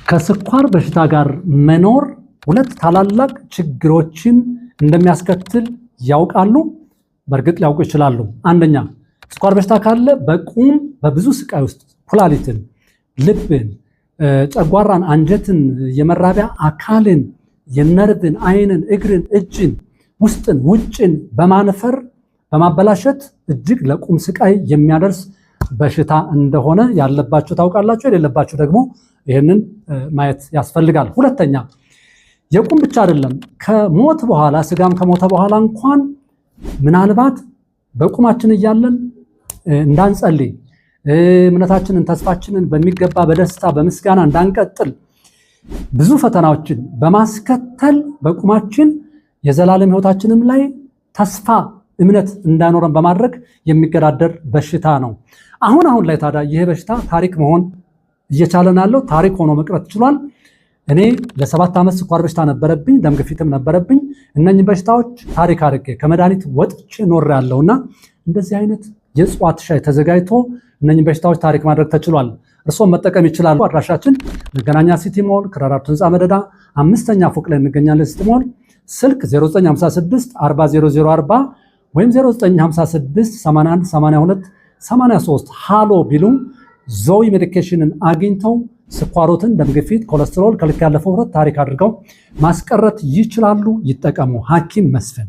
ከስኳር በሽታ ጋር መኖር ሁለት ታላላቅ ችግሮችን እንደሚያስከትል ያውቃሉ? በእርግጥ ሊያውቁ ይችላሉ። አንደኛ ስኳር በሽታ ካለ በቁም በብዙ ስቃይ ውስጥ ኩላሊትን፣ ልብን፣ ጨጓራን፣ አንጀትን፣ የመራቢያ አካልን፣ የነርቭን፣ አይንን፣ እግርን፣ እጅን፣ ውስጥን፣ ውጭን በማንፈር በማበላሸት እጅግ ለቁም ስቃይ የሚያደርስ በሽታ እንደሆነ ያለባችሁ ታውቃላችሁ። የሌለባችሁ ደግሞ ይህንን ማየት ያስፈልጋል። ሁለተኛ የቁም ብቻ አይደለም፣ ከሞት በኋላ ስጋም ከሞተ በኋላ እንኳን ምናልባት በቁማችን እያለን እንዳንጸልይ እምነታችንን ተስፋችንን በሚገባ በደስታ በምስጋና እንዳንቀጥል ብዙ ፈተናዎችን በማስከተል በቁማችን የዘላለም ሕይወታችንም ላይ ተስፋ እምነት እንዳይኖረን በማድረግ የሚገዳደር በሽታ ነው። አሁን ላይ ታዲያ ይህ በሽታ ታሪክ መሆን እየቻለን ያለው ታሪክ ሆኖ መቅረት ችሏል። እኔ ለ7 ዓመት ስኳር በሽታ ነበረብኝ፣ ደም ግፊትም ነበረብኝ። እነኚህ በሽታዎች ታሪክ አድርጌ ከመድኃኒት ወጥቼ ኖሬያለሁና እንደዚህ አይነት የእጽዋት ሻይ ተዘጋጅቶ እነኚህ በሽታዎች ታሪክ ማድረግ ተችሏል። እርስዎም መጠቀም ይችላሉ። አድራሻችን መገናኛ ሲቲ ሞል ክራራቱ ህንፃ መደዳ 5ኛ ፎቅ ላይ እንገኛለን። ሲቲ ሞል ስልክ 0956 400040 ወይም 0956 81 82 83 ሃሎ ቢሉ ዞይ ሜዲኬሽንን አግኝተው ስኳሮትን፣ ደም ግፊት፣ ኮሌስትሮል፣ ከልክ ያለፈው ውፍረት ታሪክ አድርገው ማስቀረት ይችላሉ። ይጠቀሙ። ሐኪም መስፍን